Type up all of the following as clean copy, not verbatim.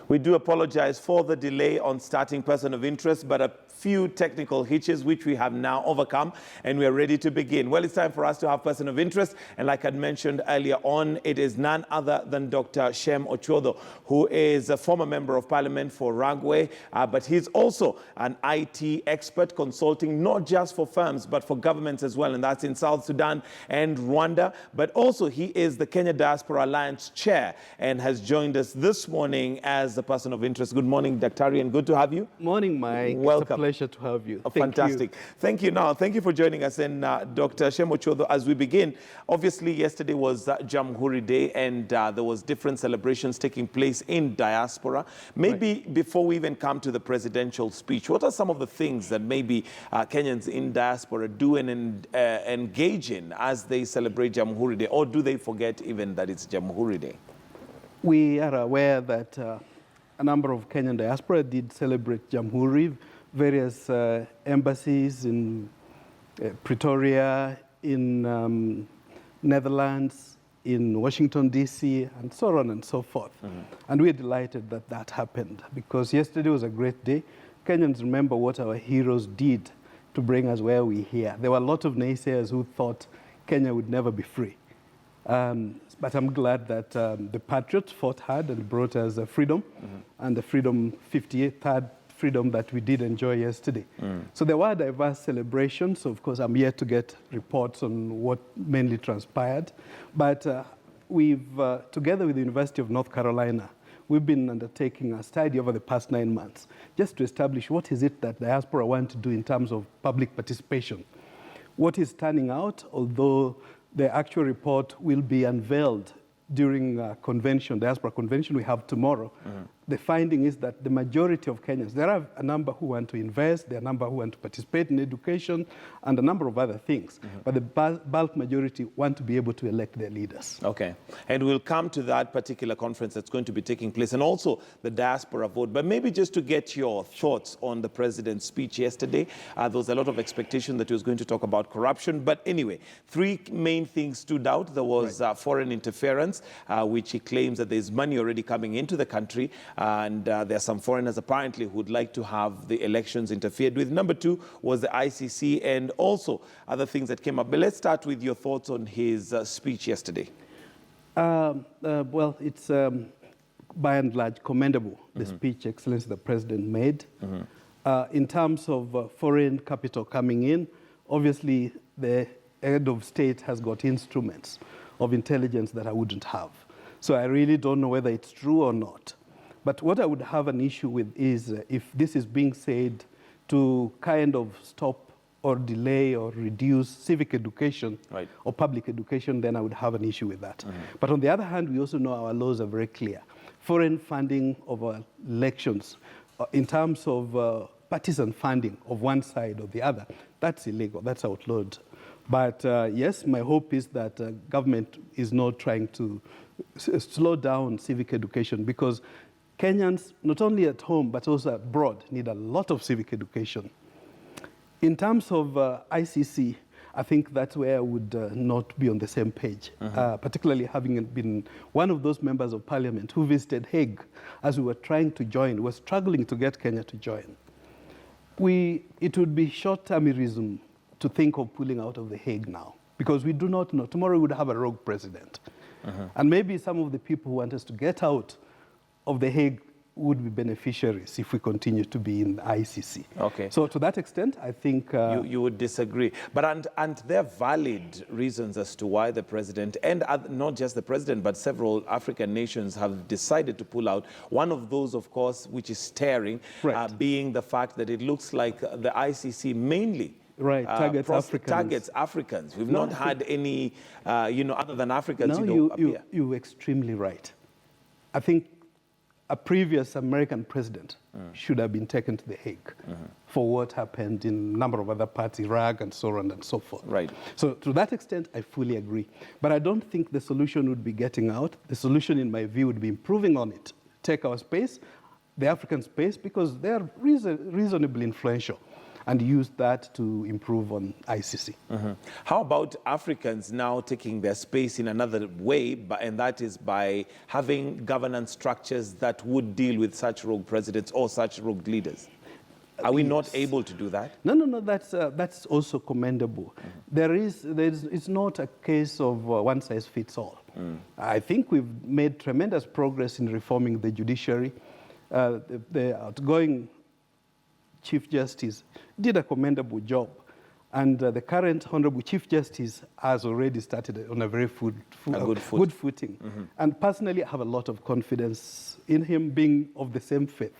We do apologize for the delay on starting Person of Interest, but a few technical hitches which we have now overcome, and we are ready to begin. Well, it's time for us to have Person of Interest, and like I mentioned earlier on, it is none other than Dr. Shem Ochodo, who is a former member of parliament for Ragwe, but he's also an IT expert consulting not just for firms, but for governments as well, and that's in South Sudan and Rwanda. But also he is the Kenya Diaspora Alliance chair and has joined us this morning as a Person of Interest. Good morning, Daktari, and good to have you. Morning, Mike. Welcome. It's a pleasure to have you. Fantastic. Thank you. Now, thank you for joining us. And Dr. Shem Ochodo, as we begin, obviously yesterday was Jamhuri Day, and there was different celebrations taking place in diaspora. Maybe before we even come to the presidential speech, what are some of the things that maybe Kenyans in diaspora do and engage in as they celebrate Jamhuri Day, or do they forget even that it's Jamhuri Day? We are aware that a number of Kenyan diaspora did celebrate Jamhuri. Various embassies in Pretoria, in Netherlands, in Washington, D.C., and so on and so forth. And we're delighted that that happened, because yesterday was a great day. Kenyans remember what our heroes did to bring us where we're here. There were a lot of naysayers who thought Kenya would never be free. But I'm glad that the patriots fought hard and brought us freedom, and the freedom, 53rd freedom that we did enjoy yesterday. So there were diverse celebrations. Of course, I'm yet to get reports on what mainly transpired. But we've, together with the University of North Carolina, we've been undertaking a study over the past 9 months just to establish what is it that diaspora want to do in terms of public participation. What is turning out, although the actual report will be unveiled during convention, diaspora convention we have tomorrow. The finding is that the majority of Kenyans, there are a number who want to invest, there are a number who want to participate in education, and a number of other things. But the bulk majority want to be able to elect their leaders. Okay. And we'll come to that particular conference that's going to be taking place, and also the diaspora vote. But maybe just to get your thoughts on the president's speech yesterday, there was a lot of expectation that he was going to talk about corruption. But anyway, three main things stood out. There was foreign interference, which he claims that there's money already coming into the country. And there are some foreigners apparently who would like to have the elections interfered with. Number two was the ICC, and also other things that came up. But let's start with your thoughts on his speech yesterday. Well, it's by and large commendable, the speech, Excellency, the President made. In terms of foreign capital coming in, obviously the head of state has got instruments of intelligence that I wouldn't have. So I really don't know whether it's true or not. But what I would have an issue with is if this is being said to kind of stop or delay or reduce civic education or public education, then I would have an issue with that. But on the other hand, we also know our laws are very clear. Foreign funding of our elections, in terms of partisan funding of one side or the other, that's illegal, that's outlawed. But yes, my hope is that government is not trying to slow down civic education, because Kenyans, not only at home, but also abroad, need a lot of civic education. In terms of ICC, I think that's where I would not be on the same page, particularly having been one of those members of parliament who visited Hague as we were trying to join, was struggling to get Kenya to join. It would be short-termism to think of pulling out of the Hague now, because we do not know. Tomorrow we would have a rogue president. And maybe some of the people who want us to get out of the Hague would be beneficiaries if we continue to be in the ICC. Okay. So to that extent, I think... You would disagree. But and there are valid reasons as to why the president, and not just the president, but several African nations have decided to pull out. One of those, of course, which is staring, being the fact that it looks like the ICC mainly targets Africans. We've not had any, other than Africans, appear. You're extremely right. I think a previous American president should have been taken to the Hague for what happened in a number of other parts, Iraq and so on and so forth. So to that extent, I fully agree. But I don't think the solution would be getting out. The solution, in my view, would be improving on it. Take our space, the African space, because they are reasonably influential. and use that to improve on ICC. How about Africans now taking their space in another way, and that is by having governance structures that would deal with such rogue presidents or such rogue leaders? Are we not able to do that? No, that's also commendable. It's not a case of one size fits all. I think we've made tremendous progress in reforming the judiciary. The outgoing Chief Justice did a commendable job. And the current Honorable Chief Justice has already started on a very good footing. And personally, I have a lot of confidence in him being of the same faith.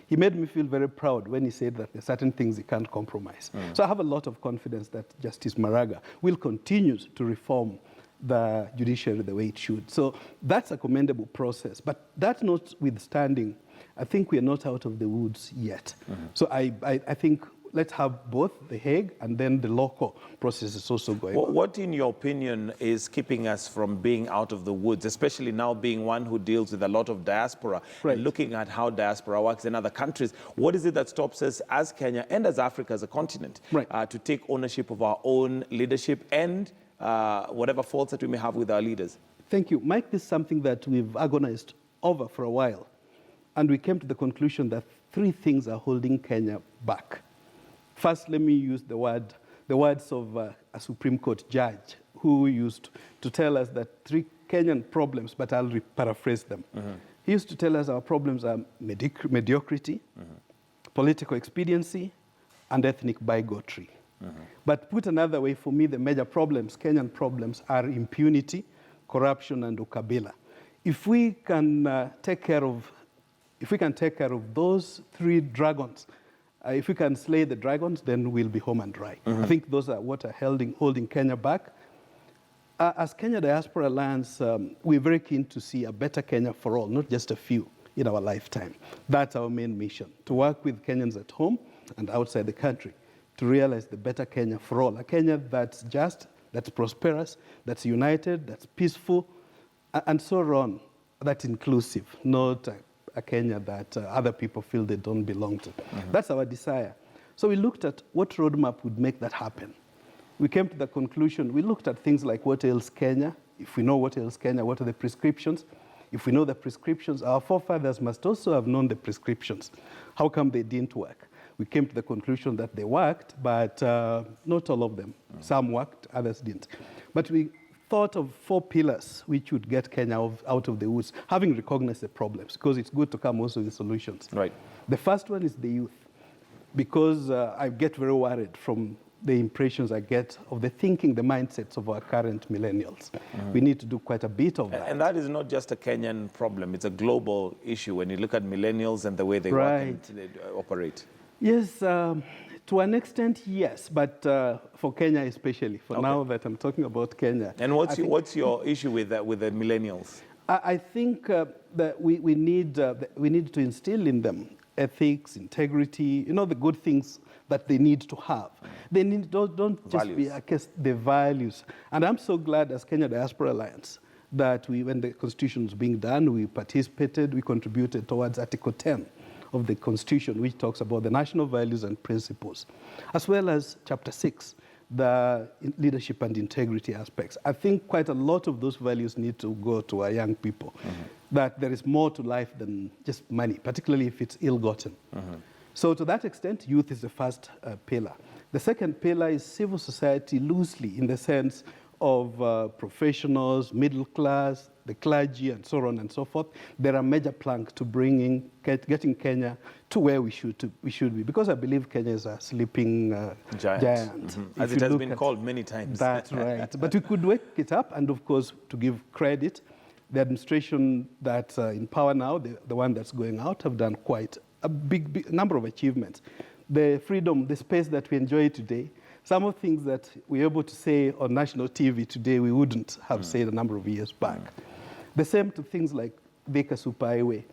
He made me feel very proud when he said that there are certain things he can't compromise. So I have a lot of confidence that Justice Maraga will continue to reform the judiciary the way it should. So that's a commendable process. But that notwithstanding, I think we are not out of the woods yet. So I think let's have both the Hague and then the local processes also going on. What, in your opinion, is keeping us from being out of the woods, especially now being one who deals with a lot of diaspora, and looking at how diaspora works in other countries? What is it that stops us as Kenya and as Africa as a continent to take ownership of our own leadership and whatever faults that we may have with our leaders? Thank you. Mike, this is something that we've agonized over for a while. And we came to the conclusion that 3 things are holding Kenya back. First, let me use the words of a Supreme Court judge who used to tell us that 3 Kenyan problems, but I'll paraphrase them. He used to tell us our problems are mediocrity, political expediency, and ethnic bigotry. But put another way, for me, the major problems, Kenyan problems, are impunity, corruption, and ukabila. If we can take care of those 3 dragons, if we can slay the dragons, then we'll be home and dry. I think those are what are holding Kenya back. As Kenya Diaspora Alliance, we're very keen to see a better Kenya for all, not just a few in our lifetime. That's our main mission, to work with Kenyans at home and outside the country to realize the better Kenya for all, a Kenya that's just, that's prosperous, that's united, that's peaceful, and so on, that's inclusive, not a Kenya that other people feel they don't belong to. That's our desire. So we looked at what roadmap would make that happen. We came to the conclusion, we looked at things like what ails Kenya. If we know what ails Kenya, what are the prescriptions? If we know the prescriptions, our forefathers must also have known the prescriptions. How come they didn't work? We came to the conclusion that they worked, but not all of them. Some worked, others didn't. But we thought of 4 pillars which would get Kenya out of the woods, having recognized the problems, because it's good to come also with solutions. Right. The first one is the youth, because I get very worried from the impressions I get of the thinking, the mindsets of our current millennials. We need to do quite a bit of that. And that is not just a Kenyan problem, it's a global issue when you look at millennials and the way they work and they operate. Yes, to an extent, yes, but for Kenya especially, for now that I'm talking about Kenya. And what's your issue with the millennials? I think that we need to instill in them ethics, integrity, the good things that they need to have. They don't just be, I guess, the values. And I'm so glad as Kenya Diaspora Alliance that when the Constitution was being done, we participated, we contributed towards Article 10 of the Constitution, which talks about the national values and principles, as well as Chapter 6, the leadership and integrity aspects. I think quite a lot of those values need to go to our young people, that there is more to life than just money, particularly if it's ill-gotten. So to that extent, youth is the first pillar. The second pillar is civil society loosely, in the sense of professionals, middle class, the clergy, and so on and so forth. There are major planks to getting Kenya to where we should be, because I believe Kenya is a sleeping giant. As it has been called many times. That's right. But we could wake it up, and of course, to give credit, the administration that's in power now, the one that's going out, have done quite a big number of achievements. The freedom, the space that we enjoy today, some of the things that we're able to say on national TV today, we wouldn't have said a number of years back. The same to things like Thika Super Highway.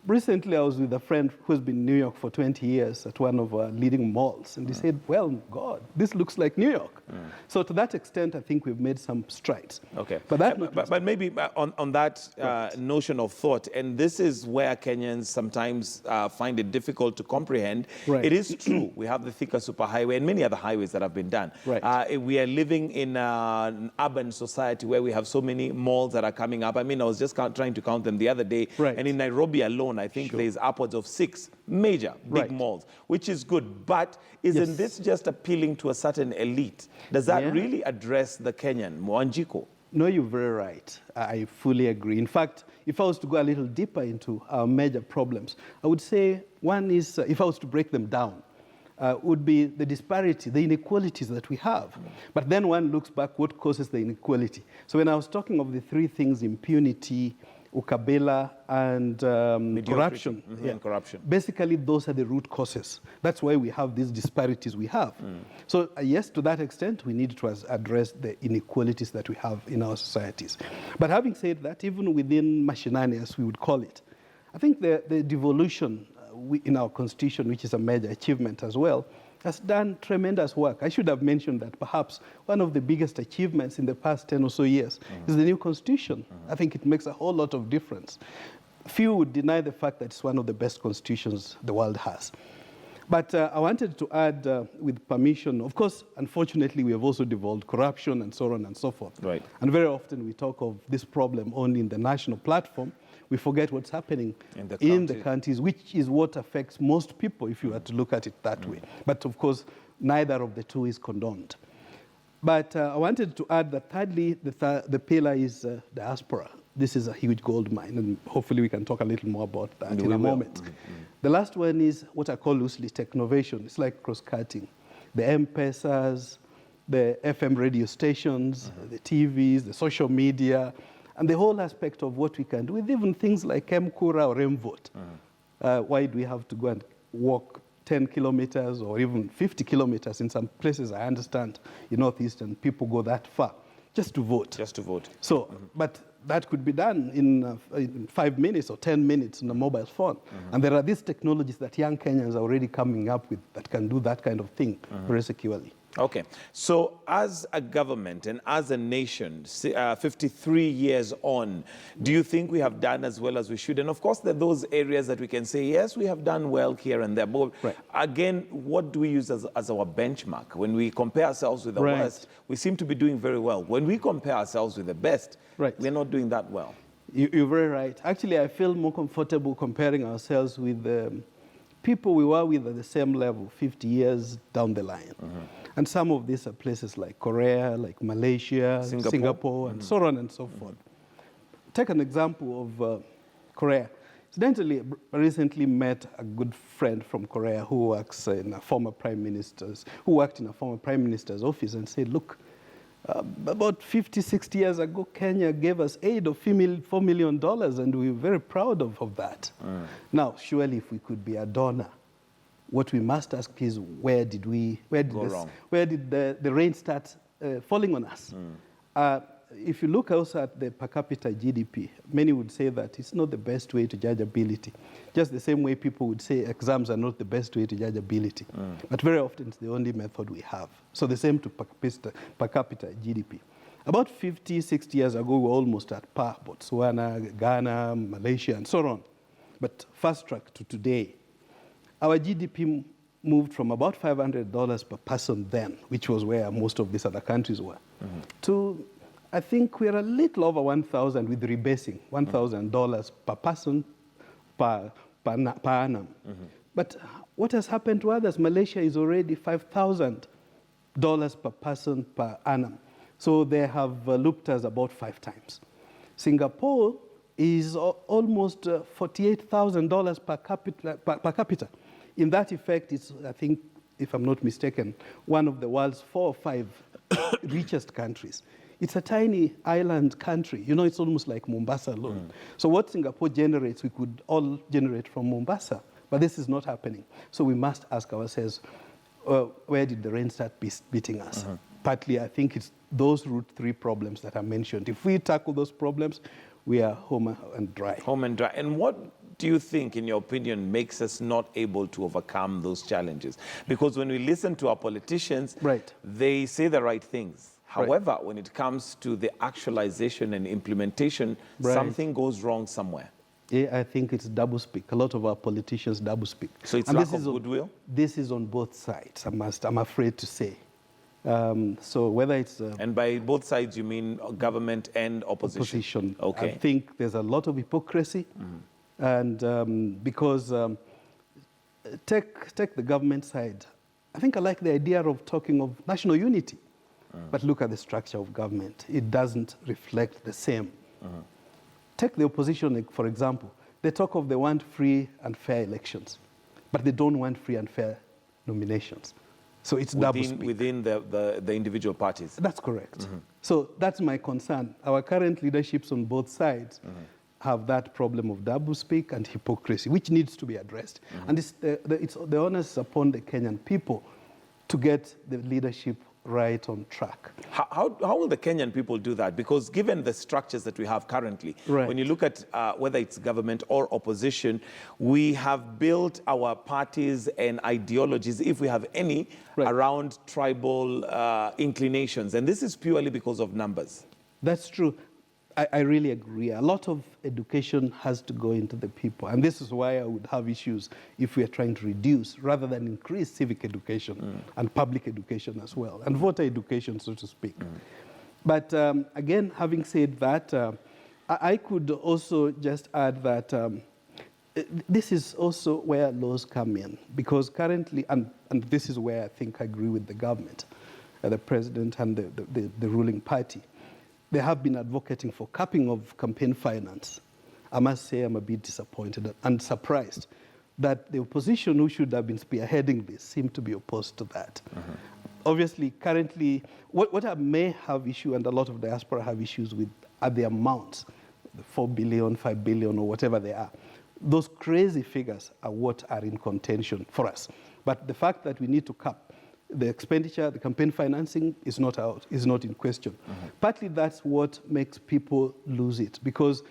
Recently, I was with a friend who's been in New York for 20 years at one of our leading malls, and he said, well, God, this looks like New York. So to that extent, I think we've made some strides. Okay. But maybe on that notion of thought, and this is where Kenyans sometimes find it difficult to comprehend. Right. It is true. We have the Thika Superhighway and many other highways that have been done. Right. We are living in an urban society where we have so many malls that are coming up. I mean, I was just trying to count them the other day. Right. And in Nairobi alone, I think there's upwards of 6 major big malls, which is good. But isn't this just appealing to a certain elite? Does that really address the Kenyan, Mwanjiko? No, you're very right. I fully agree. In fact, if I was to go a little deeper into our major problems, I would say one is, if I was to break them down, would be the disparity, the inequalities that we have. But then one looks back, what causes the inequality? So when I was talking of the 3 things, impunity, ukabila, and corruption. And corruption. Basically, those are the root causes. That's why we have these disparities we have. So yes, to that extent, we need to address the inequalities that we have in our societies. But having said that, even within mashinani, as we would call it, I think the devolution in our constitution, which is a major achievement as well, has done tremendous work. I should have mentioned that perhaps one of the biggest achievements in the past 10 or so years is the new constitution. I think it makes a whole lot of difference. Few would deny the fact that it's one of the best constitutions the world has. But I wanted to add, with permission, of course, unfortunately, we have also devolved corruption and so on and so forth. Right. And very often we talk of this problem only in the national platform. We forget what's happening in the counties, which is what affects most people, if you were to look at it that way. But of course, neither of the two is condoned. But I wanted to add that thirdly, the pillar is diaspora. This is a huge gold mine, and hopefully we can talk a little more about that in a moment. The last one is what I call loosely technovation. It's like cross-cutting. The M-Pesas, the FM radio stations, the TVs, the social media, and the whole aspect of what we can do with even things like M-Kura or M-Vote. Why do we have to go and walk 10 kilometers or even 50 kilometers in some places? I understand in Northeast and people go that far just to vote. Just to vote. So, but that could be done in 5 minutes or 10 minutes on a mobile phone. And there are these technologies that young Kenyans are already coming up with that can do that kind of thing very securely. Okay. So as a government and as a nation, 53 years on, do you think we have done as well as we should? And of course, there are those areas that we can say, yes, we have done well here and there. But again, what do we use as our benchmark? When we compare ourselves with the worst, we seem to be doing very well. When we compare ourselves with the best, we're not doing that well. You're very right. Actually, I feel more comfortable comparing ourselves with people we were with at the same level 50 years down the line. And some of these are places like Korea, like Malaysia, Singapore and so on and so forth. Take an example of Korea. Incidentally, I recently met a good friend from Korea who works in a former prime minister's, office and said, look, about 50, 60 years ago, Kenya gave us aid of $4 million, and we were very proud of that. Now, surely if we could be a donor, what we must ask is where did the rain start falling on us? If you look also at the per capita GDP, many would say that it's not the best way to judge ability. Just the same way people would say exams are not the best way to judge ability. But very often it's the only method we have. So the same to per capita GDP. About 50, 60 years ago, we were almost at par. Botswana, Ghana, Malaysia, and so on. But fast track to today, our GDP moved from about $500 per person then, which was where most of these other countries were, to, I think we're a little over 1,000 with rebasing, $1,000 per person per annum. But what has happened to others? Malaysia is already $5,000 per person per annum. So they have looked us about 5 times. Singapore is almost $48,000 per capita. In that effect, it's, I think, if I'm not mistaken, one of the world's 4 or 5 richest countries. It's a tiny island country. You know, it's almost like Mombasa alone. So what Singapore generates, we could all generate from Mombasa. But this is not happening. So we must ask ourselves, where did the rain start beating us? Partly, I think it's those root 3 problems that I mentioned. If we tackle those problems, we are home and dry. Home and dry. And what do you think, in your opinion, makes us not able to overcome those challenges? Because when we listen to our politicians, Right. they say the right things. Right. However, when it comes to the actualization and implementation, Right. something goes wrong somewhere. Yeah, I think it's doublespeak. A lot of our politicians doublespeak. So it's And lack this of is on- goodwill? This is on both sides, I'm afraid to say. So whether it's And by both sides, you mean government and opposition? opposition, Okay. I think there's a lot of hypocrisy. And because take the government side, I think I like the idea of talking of national unity. But look at the structure of government. It doesn't reflect the same. Take the opposition, for example. They talk of they want free and fair elections, but they don't want free and fair nominations. So it's doublespeak. Within the individual parties? That's correct. So that's my concern. Our current leaderships on both sides have that problem of doublespeak and hypocrisy, which needs to be addressed. And it's the onus upon the Kenyan people to get the leadership right on track. How will the Kenyan people do that? Because given the structures that we have currently, Right. when you look at whether it's government or opposition, we have built our parties and ideologies, if we have any, Right. around tribal inclinations. And this is purely because of numbers. That's true. I really agree. A lot of education has to go into the people. And this is why I would have issues if we are trying to reduce rather than increase civic education and public education as well, and voter education, so to speak. But again, having said that, I could also just add that this is also where laws come in, because currently, and this is where I think I agree with the government, the president and the ruling party, they have been advocating for capping of campaign finance. I must say I'm a bit disappointed and surprised that the opposition, who should have been spearheading this, seem to be opposed to that. Obviously, currently, what I may have issue, and a lot of diaspora have issues with, are the amounts, the 4 billion, 5 billion, or whatever they are. Those crazy figures are what are in contention for us. But the fact that we need to cap the expenditure, the campaign financing is not in question. Partly that's what makes people lose it, because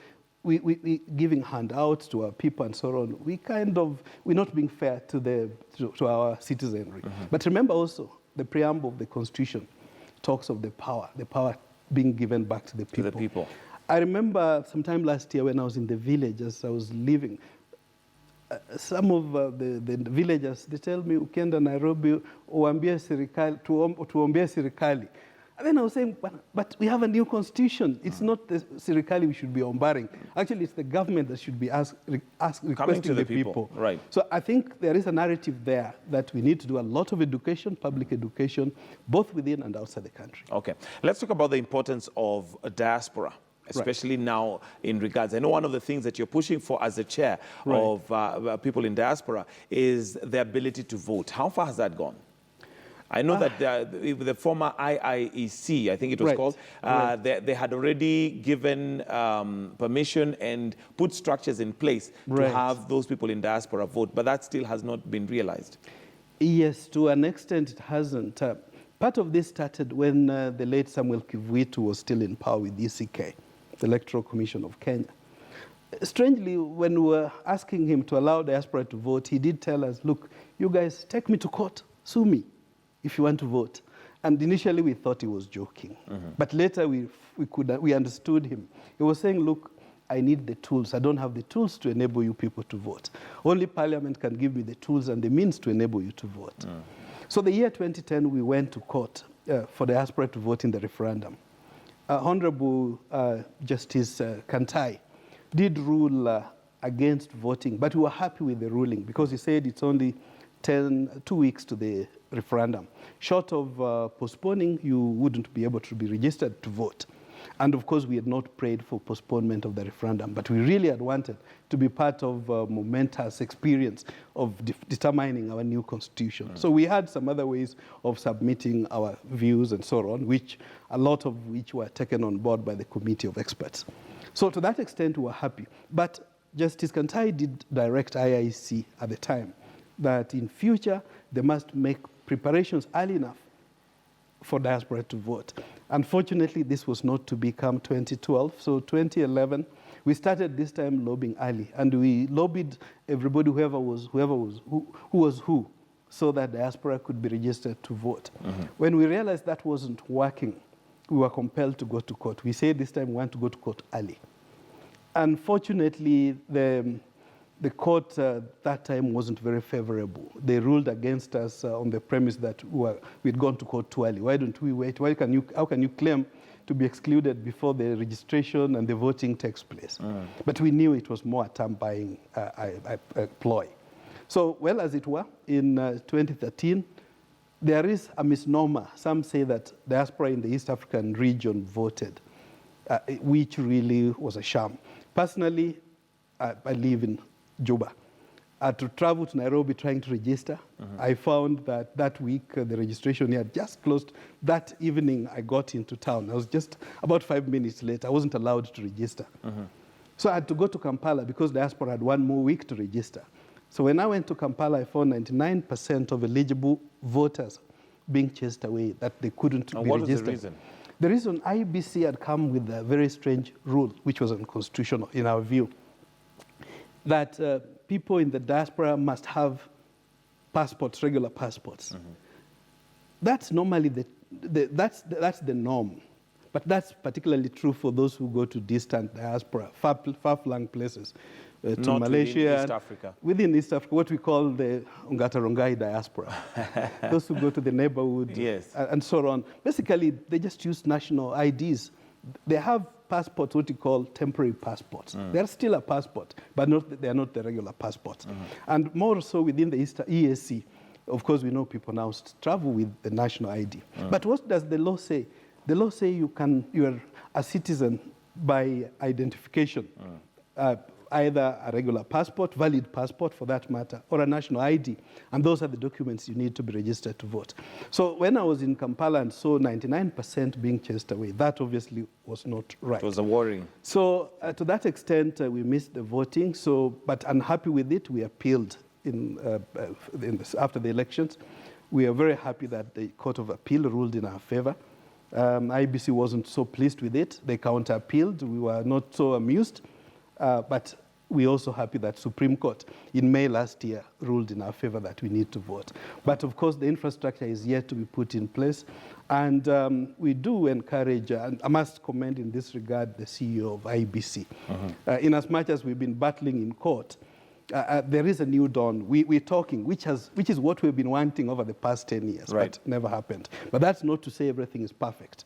we giving handouts to our people and so on. We're not being fair to our citizenry. But remember also, the preamble of the Constitution talks of the power being given back to the people. To the people. I remember sometime last year when I was in the village, as I was living, some of the villagers, they tell me, ukienda Nairobi, tuombee serikali. And then I was saying, but we have a new constitution. It's not the serikali we should be ombaring. Actually, it's the government that should be requesting the people. Right. So I think there is a narrative there that we need to do a lot of education, public education, both within and outside the country. Okay. Let's talk about the importance of diaspora, especially now in regards. I know one of the things that you're pushing for as a chair of people in diaspora is the ability to vote. How far has that gone? I know that the former IIEC, I think it was called, they had already given permission and put structures in place to have those people in diaspora vote, but that still has not been realized. Yes, to an extent it hasn't. Part of this started when the late Samuel Kivuitu was still in power with ECK, the Electoral Commission of Kenya. Strangely, when we were asking him to allow diaspora to vote, he did tell us, look, you guys, take me to court, sue me if you want to vote. And initially we thought he was joking. But later we understood him. He was saying, look, I need the tools. I don't have the tools to enable you people to vote. Only Parliament can give me the tools and the means to enable you to vote. So the year 2010, we went to court for diaspora to vote in the referendum. Honorable Justice Kantai did rule against voting, but we were happy with the ruling because he said it's only 2 weeks to the referendum. Short of postponing, you wouldn't be able to be registered to vote. And of course, we had not prayed for postponement of the referendum, but we really had wanted to be part of a momentous experience of determining our new constitution. So we had some other ways of submitting our views and so on, a lot of which were taken on board by the committee of experts. So to that extent, we were happy. But Justice Kantai did direct IIC at the time that in future, they must make preparations early enough for diaspora to vote. Unfortunately, this was not to become 2012. So 2011, We started this time lobbying early, and we lobbied everybody, who was who, so that diaspora could be registered to vote. When we realized that wasn't working, we were compelled to go to court. We said this time we want to go to court early. Unfortunately, the court that time wasn't very favorable. They ruled against us on the premise that we'd gone to court too early. Why don't we wait? How can you claim to be excluded before the registration and the voting takes place? But we knew it was more a term buying ploy. So, well, as it were, in 2013, there is a misnomer. Some say that diaspora in the East African region voted, which really was a sham. Personally, I live in Juba. To travel to Nairobi trying to register, I found that week the registration had just closed. That evening I got into town. I was just about 5 minutes late. I wasn't allowed to register. So I had to go to Kampala because diaspora had 1 more week to register. So when I went to Kampala, I found 99% of eligible voters being chased away, that they couldn't be what registered. Was the reason? The reason IBC had come with a very strange rule, which was unconstitutional in our view, that people in the diaspora must have passports, regular passports. That's normally that's the norm. But that's particularly true for those who go to distant diaspora, far-flung places, to Not Malaysia. Within East Africa. Within East Africa, what we call the Ongata-Rongai diaspora. Those who go to the neighborhood Yes. and so on. Basically, they just use national IDs. They have passports, what you call temporary passports. They're still a passport, but they're not the regular passports. And more so within the EAC, of course, we know people now travel with the national ID. But what does the law say? The law says you're a citizen by identification, either a regular passport, valid passport for that matter, or a national ID. And those are the documents you need to be registered to vote. So when I was in Kampala and saw 99% being chased away, that obviously was not right. It was a worrying. So to that extent, we missed the voting. But unhappy with it, we appealed after the elections. We are very happy that the Court of Appeal ruled in our favor. IBC wasn't so pleased with it. They counter-appealed. We were not so amused. But we're also happy that Supreme Court in May last year ruled in our favor that we need to vote. But of course, the infrastructure is yet to be put in place. And we do encourage, and I must commend in this regard the CEO of IBC. In as much as we've been battling in court, there is a new dawn. We're talking, which is what we've been wanting over the past 10 years, right. But never happened. But that's not to say everything is perfect.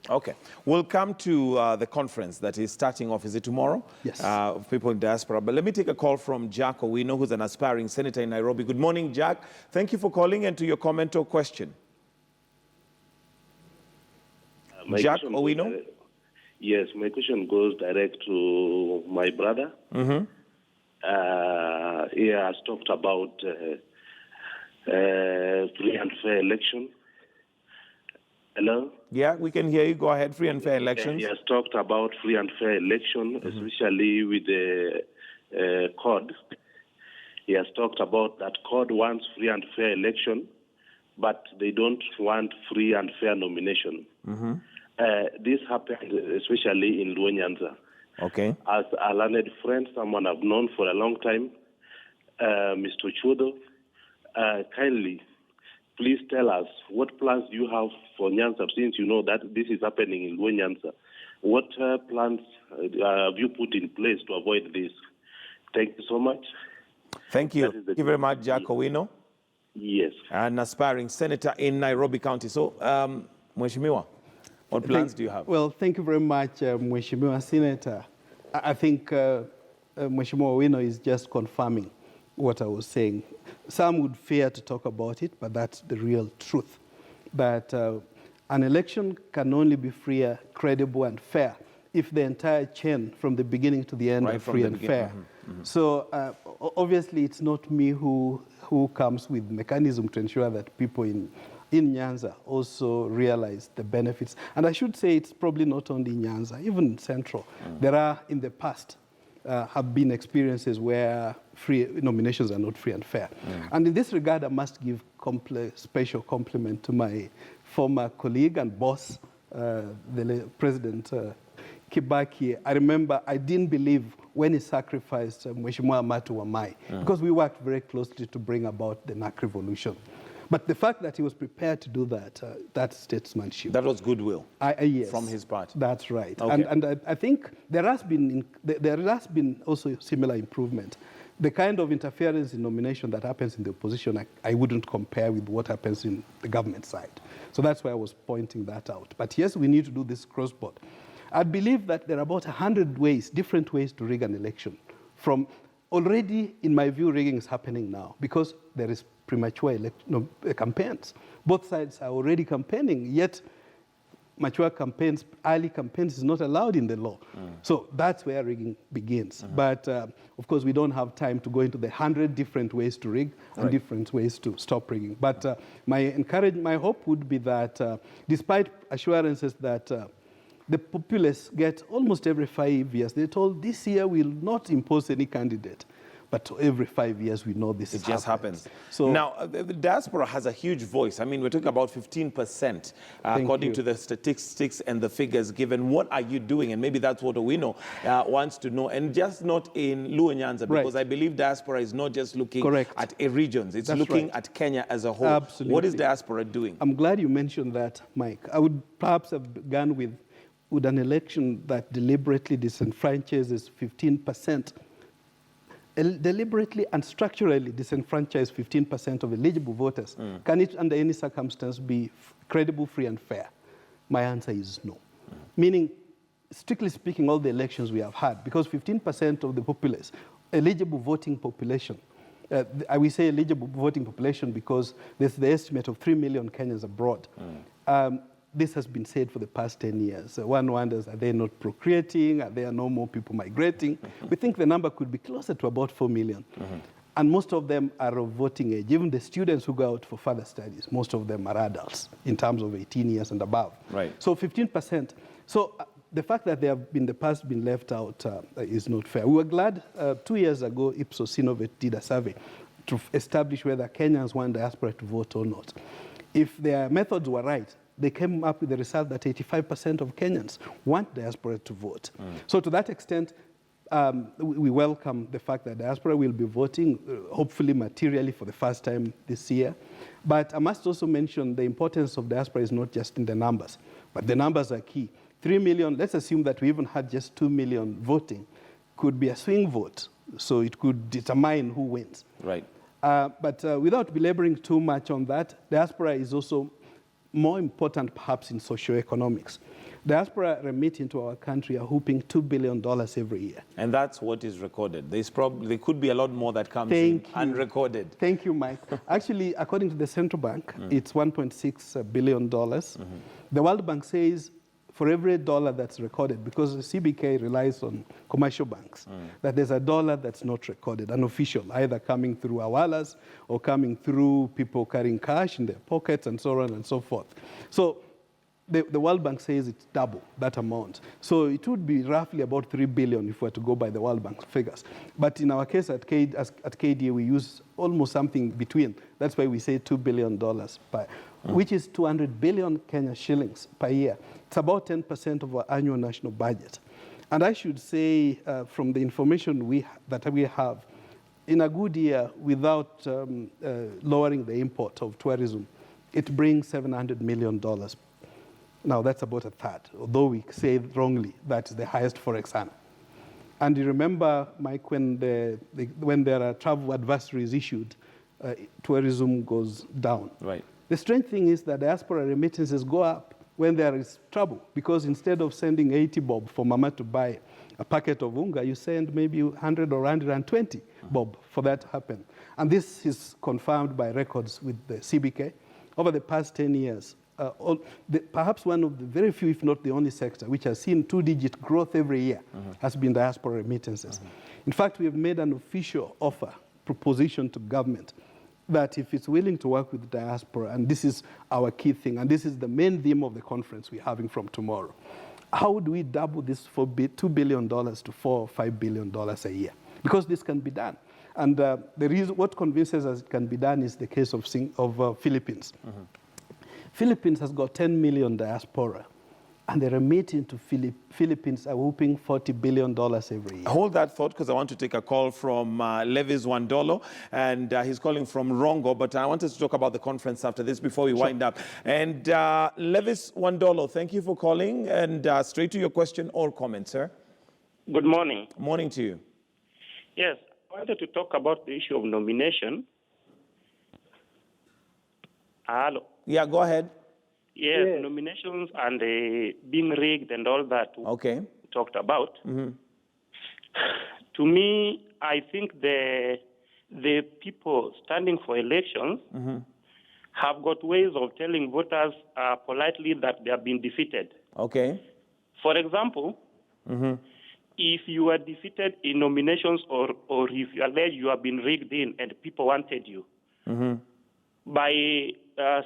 Okay. We'll come to the conference that is starting off. Is it tomorrow? Yes. Of people in diaspora. But let me take a call from Jack Owino, who's an aspiring senator in Nairobi. Good morning, Jack. Thank you for calling and to your comment or question. Jack Owino? Yes, my question goes direct to my brother. He has talked about free and fair election. Hello? Yeah, we can hear you. Go ahead. Free and fair elections. He has talked about free and fair election, especially with the CORD. He has talked about that CORD wants free and fair election, but they don't want free and fair nomination. This happened especially in Luenyanza. Okay. As a learned friend, someone I've known for a long time, Mr. Chudo, kindly, please tell us what plans do you have for Nyanza, since you know that this is happening in Luenyanza. What plans have you put in place to avoid this? Thank you so much. Thank you. Thank you very much, Jack Owino. Yes. An aspiring senator in Nairobi County. So, Mheshimiwa, what plans do you have? Well, thank you very much, Mheshimiwa Senator. I think Mheshimiwa Owino is just confirming what I was saying. Some would fear to talk about it, but that's the real truth. That an election can only be free, credible, and fair if the entire chain from the beginning to the end Right are free and fair. So obviously it's not me who comes with mechanism to ensure that people in Nyanza also realize the benefits. And I should say it's probably not only Nyanza, even Central. There are, in the past, have been experiences where free nominations are not free and fair. And in this regard, I must give special compliment to my former colleague and boss, the President Kibaki, I remember I didn't believe when he sacrificed Mheshimiwa Amatu Wamai, because we worked very closely to bring about the NAC revolution. But the fact that he was prepared to do that, that's statesmanship. That was goodwill Yes, from his part. That's right. Okay. And I think there has been also similar improvement. The kind of interference in nomination that happens in the opposition, I wouldn't compare with what happens in the government side. So that's why I was pointing that out. But yes, we need to do this cross-board. I believe that there are about 100 ways, different ways to rig an election. From already, in my view, rigging is happening now because there is premature campaigns. Both sides are already campaigning, yet mature campaigns, early campaigns is not allowed in the law. So that's where rigging begins. But of course, we don't have time to go into the 100 different ways to rig and different ways to stop rigging. But my hope would be that despite assurances that the populace get almost every 5 years, they're told this year we'll not impose any candidate. But every 5 years, we know this just happens. So now, the diaspora has a huge voice. I mean, we're talking about 15%, according to the statistics and the figures given. What are you doing? And maybe that's what Owino wants to know. And just not in Luo Nyanza, because I believe diaspora is not just looking at a regions. It's looking at Kenya as a whole. Absolutely. What is diaspora doing? I'm glad you mentioned that, Mike. I would perhaps have begun with an election that deliberately disenfranchises 15%. Deliberately and structurally disenfranchise 15% of eligible voters. Can it, under any circumstance, be credible, free, and fair? My answer is no. Meaning, strictly speaking, all the elections we have had, because 15% of the populace, eligible voting population, I will say eligible voting population because there's the estimate of 3 million Kenyans abroad. This has been said for the past 10 years. One wonders, are they not procreating? Are there no more people migrating? We think the number could be closer to about 4 million. And most of them are of voting age. Even the students who go out for further studies, most of them are adults in terms of 18 years and above. So 15%. So the fact that they have in the past been left out is not fair. We were glad 2 years ago, Ipsos Innovate did a survey to establish whether Kenyans want diaspora to vote or not. If their methods were right, they came up with the result that 85% of Kenyans want diaspora to vote. So to that extent, we welcome the fact that diaspora will be voting, hopefully materially for the first time this year. But I must also mention the importance of diaspora is not just in the numbers, but the numbers are key. 3 million, let's assume that we even had just 2 million voting, could be a swing vote, so it could determine who wins. But without belaboring too much on that, diaspora is also more important perhaps in socioeconomics. Diaspora remit into our country are whooping $2 billion every year. And that's what is recorded. There could be a lot more that comes in unrecorded. Thank you, Mike. Actually, according to the central bank, it's $1.6 billion. The World Bank says for every dollar that's recorded, because the CBK relies on commercial banks, that there's a dollar that's not recorded, unofficial, either coming through awalas or coming through people carrying cash in their pockets and so on and so forth. So the World Bank says it's double that amount. So it would be roughly about 3 billion if we were to go by the World Bank figures. But in our case at KDA, we use almost something between. That's why we say $2 billion which is 200 billion Kenya shillings per year. It's about 10% of our annual national budget. And I should say, from the information that we have, in a good year, without lowering the import of tourism, it brings $700 million. Now, that's about a third, although we say wrongly that is the highest forex earner. And you remember, Mike, when there are travel advisories issued, tourism goes down. The strange thing is that diaspora remittances go up when there is trouble, because instead of sending 80 bob for mama to buy a packet of unga, you send maybe 100 or 120 bob for that to happen. And this is confirmed by records with the CBK. Over the past 10 years, perhaps one of the very few, if not the only sector, which has seen 2-digit growth every year has been diaspora remittances. In fact, we have made an official proposition to government that if it's willing to work with diaspora, and this is our key thing, and this is the main theme of the conference we're having from tomorrow, how do we double this $2 billion to $4 or $5 billion a year? Because this can be done. And what convinces us it can be done is the case of Philippines. Philippines has got 10 million diaspora, and they're remitting to Philippines a whooping $40 billion every year. Hold that thought, because I want to take a call from Levis Wandolo, and he's calling from Rongo, but I wanted to talk about the conference after this before we wind up. And Levis Wandolo, thank you for calling, and straight to your question or comment, sir. Good morning. Morning to you. Yes, I wanted to talk about the issue of nomination. Hello. Yeah, go ahead. Yes, nominations and being rigged and all that Okay. we talked about. To me, I think the people standing for elections have got ways of telling voters politely that they have been defeated. Okay. For example, if you are defeated in nominations or if you allege you have been rigged in and people wanted you, by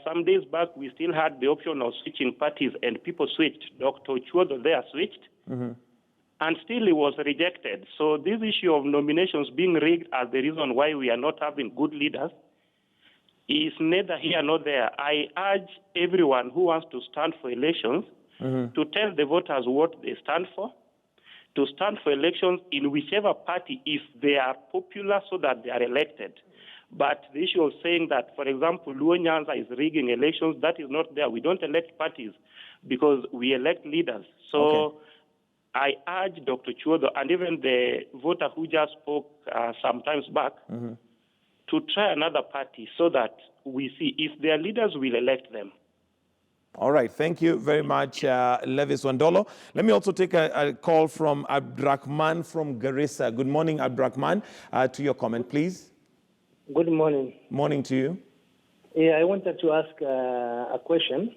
some days back, we still had the option of switching parties, and people switched. Dr. Chuodo there switched, and still it was rejected. So this issue of nominations being rigged as the reason why we are not having good leaders is neither here nor there. I urge everyone who wants to stand for elections to tell the voters what they stand for, to stand for elections in whichever party if they are popular so that they are elected. But the issue of saying that, for example, Luo Nyanza is rigging elections, that is not there. We don't elect parties because we elect leaders. So I urge Dr. Chuodo and even the voter who just spoke some times back to try another party so that we see if their leaders will elect them. All right. Thank you very much, Levis Wandolo. Let me also take a call from Abdrahman from Garissa. Good morning, Abdrahman. To your comment, please. Good morning. Morning to you. Yeah, I wanted to ask a question.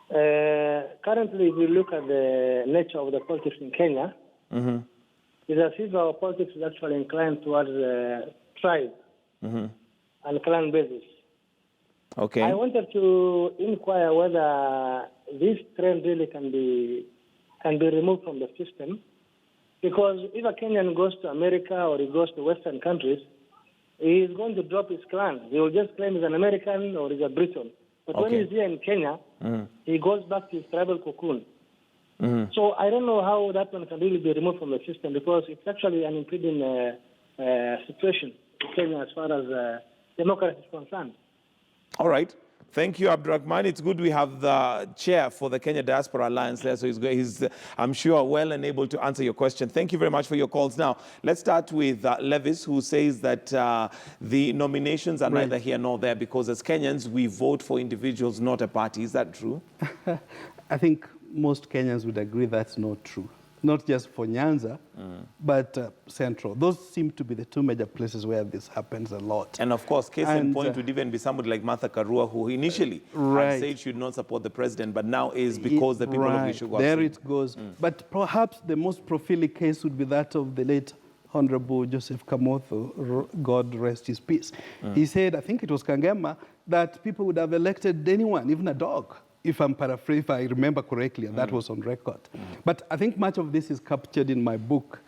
Currently, if we look at the nature of the politics in Kenya, it's as if our politics is actually inclined towards tribe and clan basis. Okay. I wanted to inquire whether this trend really can be removed from the system, because if a Kenyan goes to America or he goes to Western countries, he is going to drop his clan. He will just claim he's an American or he's a Briton. But when he's here in Kenya, he goes back to his tribal cocoon. So I don't know how that one can really be removed from the system, because it's actually an impeding situation in Kenya as far as democracy is concerned. All right. Thank you, Abdrahman. It's good we have the chair for the Kenya Diaspora Alliance there, so he's I'm sure, well and able to answer your question. Thank you very much for your calls. Now, let's start with Levis, who says that the nominations are neither here nor there because as Kenyans, we vote for individuals, not a party. Is that true? I think most Kenyans would agree that's not true. Not just for Nyanza, but Central. Those seem to be the two major places where this happens a lot. And of course, case in point would even be somebody like Martha Karua, who initially had said should not support the president, but now is because the people of Gishugu have there it goes. But perhaps the most prophilic case would be that of the late Honorable Joseph Kamotho, God rest his peace. He said, I think it was Kangema, that people would have elected anyone, even a dog. If I'm paraphrasing, if I remember correctly, and that was on record. But I think much of this is captured in my book,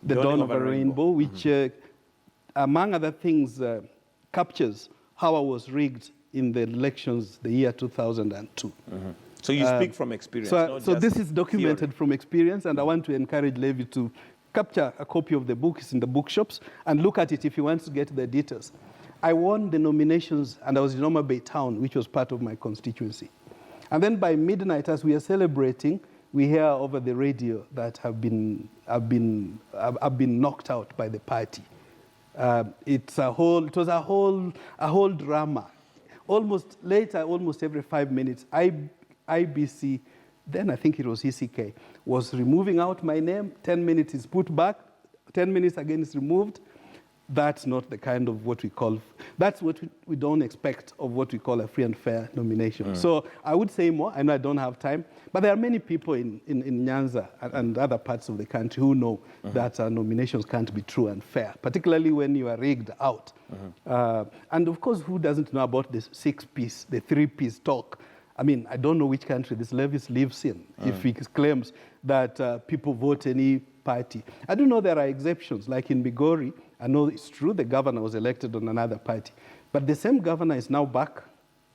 The Dawn of a Rainbow, which, among other things, captures how I was rigged in the elections the year 2002. So you speak from experience. So this is documented from experience, and I want to encourage Levi to capture a copy of the book. It's in the bookshops, and look at it if he wants to get the details. I won the nominations, and I was in Oma Bay Town, which was part of my constituency. And then by midnight, as we are celebrating, we hear over the radio that I've been knocked out by the party. It was a whole drama. Almost every 5 minutes, IBC, then I think it was ECK, was removing out my name. 10 minutes is put back. 10 minutes again is removed. That's not the kind of what we call, that's what we don't expect of what we call a free and fair nomination. So I would say more. I know I don't have time, but there are many people in Nyanza and other parts of the country who know that nominations can't be true and fair, particularly when you are rigged out. And of course, who doesn't know about the the 3-piece talk? I mean, I don't know which country this Levis lives in if he claims that people vote any party. I do know there are exceptions, like in Migori. I know it's true the governor was elected on another party, but the same governor is now back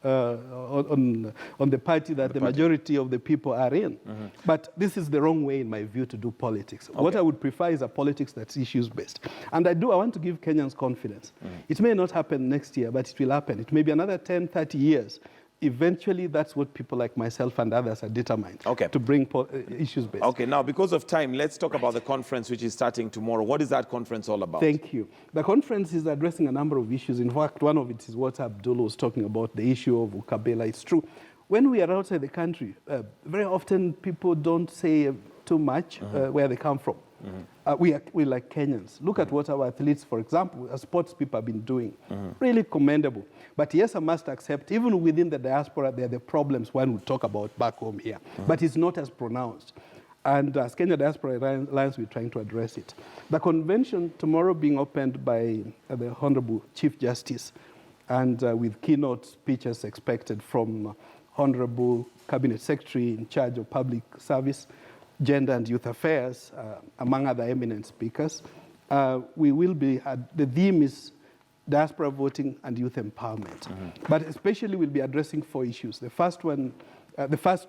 on the party that the majority of the people are in. But this is the wrong way, in my view, to do politics. What I would prefer is a politics that's issues-based. And I want to give Kenyans confidence. It may not happen next year, but it will happen. It may be another 10, 30 years. Eventually, that's what people like myself and others are determined to bring issues-based. Okay, now because of time, let's talk about the conference which is starting tomorrow. What is that conference all about? Thank you. The conference is addressing a number of issues. In fact, one of it is what Abdul was talking about, the issue of Ukabila. It's true. When we are outside the country, very often people don't say too much where they come from. We like Kenyans. Look at what our athletes, for example, as sports people have been doing. Really commendable. But yes, I must accept, even within the diaspora, there are the problems one would talk about back home here. But it's not as pronounced. And as Kenya Diaspora Alliance, we're trying to address it. The convention tomorrow being opened by the Honorable Chief Justice, and with keynote speeches expected from Honorable Cabinet Secretary in charge of Public Service, Gender and Youth Affairs, among other eminent speakers. We will be, the theme is diaspora voting and youth empowerment. But especially we'll be addressing 4 issues. The first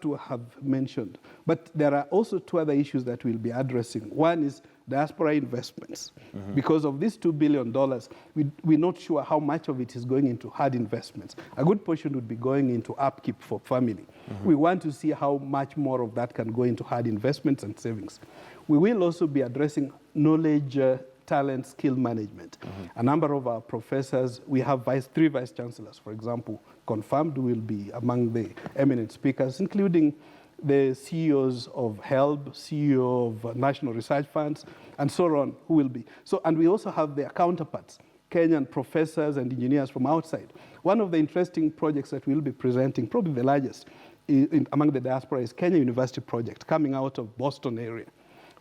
two have mentioned, but there are also 2 other issues that we'll be addressing. One is diaspora investments. Because of this $2 billion, we're not sure how much of it is going into hard investments. A good portion would be going into upkeep for family. We want to see how much more of that can go into hard investments and savings. We will also be addressing knowledge, talent, skill management. A number of our professors, we have 3 vice chancellors, for example, confirmed will be among the eminent speakers, including the CEOs of HELB, CEO of National Research Funds, and so on, who will be. And we also have their counterparts, Kenyan professors and engineers from outside. One of the interesting projects that we'll be presenting, probably the largest among the diaspora, is Kenya University Project, coming out of Boston area,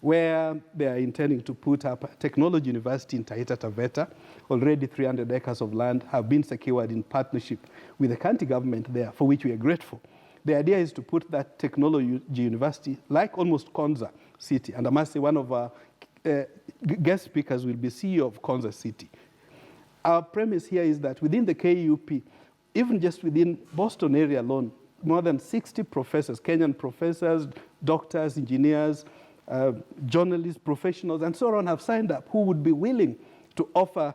where they are intending to put up a technology university in Taita Taveta. Already 300 acres of land have been secured in partnership with the county government there, for which we are grateful. The idea is to put that technology university like almost Konza City. And I must say one of our guest speakers will be CEO of Konza City. Our premise here is that within the KUP, even just within Boston area alone, more than 60 professors, Kenyan professors, doctors, engineers, journalists, professionals, and so on have signed up who would be willing to offer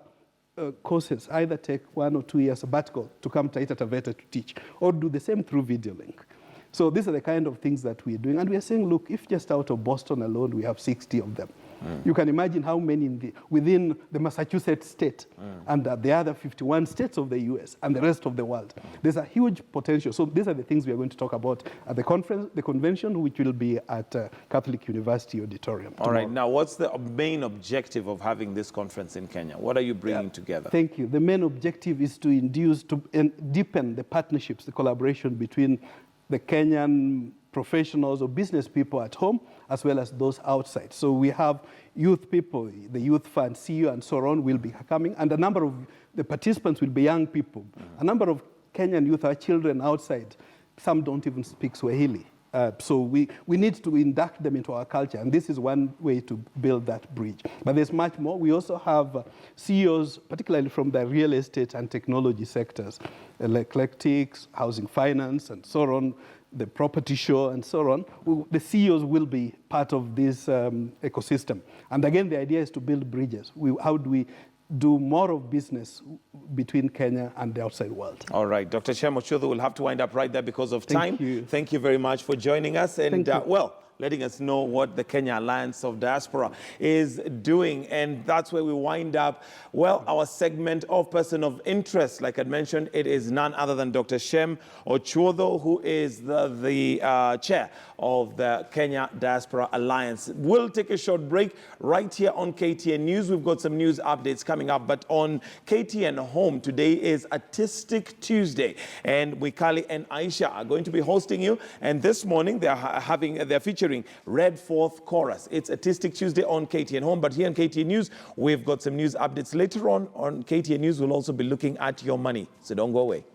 courses, either take 1 or 2 years sabbatical to come to Taita Taveta to teach, or do the same through video link. So these are the kind of things that we're doing. And we are saying, look, if just out of Boston alone we have 60 of them, you can imagine how many within the Massachusetts state and the other 51 states of the US and the rest of the world. There's a huge potential. So these are the things we are going to talk about at the conference, the convention, which will be at Catholic University Auditorium tomorrow. All right. Now, what's the main objective of having this conference in Kenya? What are you bringing together? Thank you. The main objective is to deepen the partnerships, the collaboration between the Kenyan professionals or business people at home, as well as those outside. So we have youth people, the Youth Fund, CEO, and so on will be coming, and a number of the participants will be young people. A number of Kenyan youth are children outside. Some don't even speak Swahili. So we need to induct them into our culture, and this is one way to build that bridge. But there's much more. We also have CEOs, particularly from the real estate and technology sectors, electrics, housing finance, and so on, the property show, and so on. The CEOs will be part of this ecosystem. And again, the idea is to build bridges. How do we do more of business between Kenya and the outside world? All right. Dr. Shem Ochodho, will have to wind up right there because of time. Thank you very much for joining us. And, letting us know what the Kenya Alliance of Diaspora is doing. And that's where we wind up, our segment of Person of Interest. Like I mentioned, it is none other than Dr. Shem Ochodho, who is the chair of the Kenya Diaspora Alliance. We'll take a short break right here on KTN News. We've got some news updates coming up, but on KTN Home, today is Artistic Tuesday, and Wikali and Aisha are going to be hosting you. And this morning, they're featuring Red Fourth Chorus. It's Artistic Tuesday on KTN Home, but here on KTN News, we've got some news updates. Later on KTN News, we'll also be looking at your money, so don't go away.